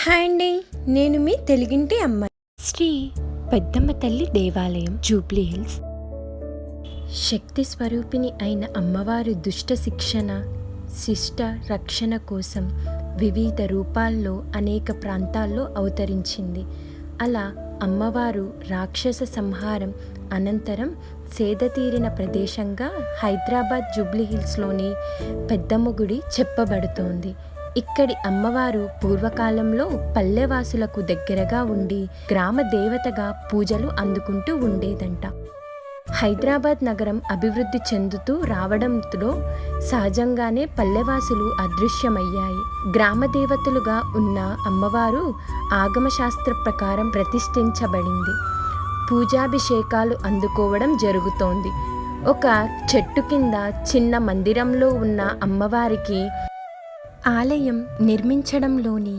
Hi అండి, నేను మీ తెలుగింటి అమ్మాయి. శ్రీ పెద్దమ్మ తల్లి దేవాలయం, జూబ్లీ హిల్స్. శక్తి స్వరూపిణి అయిన అమ్మవారు దుష్ట శిక్షణ, శిష్ట రక్షణ కోసం వివిధ రూపాల్లో అనేక ప్రాంతాల్లో అవతరించింది. అలా అమ్మవారు రాక్షస సంహారం అనంతరం సేదతీరిన ప్రదేశంగా హైదరాబాద్ జూబ్లీ హిల్స్లోని పెద్దమ్మ గుడి చెప్పబడుతోంది. ఇక్కడి అమ్మవారు పూర్వకాలంలో పల్లెవాసులకు దగ్గరగా ఉండి గ్రామ దేవతగా పూజలు అందుకుంటూ ఉండేదంట. హైదరాబాద్ నగరం అభివృద్ధి చెందుతూ రావడంతో సహజంగానే పల్లెవాసులు అదృశ్యమయ్యాయి. గ్రామ దేవతలుగా ఉన్న అమ్మవారు ఆగమశాస్త్ర ప్రకారం ప్రతిష్ఠించబడింది. పూజాభిషేకాలు అందుకోవడం జరుగుతోంది. ఒక చెట్టు కింద చిన్న మందిరంలో ఉన్న అమ్మవారికి ఆలయం నిర్మించడంలోని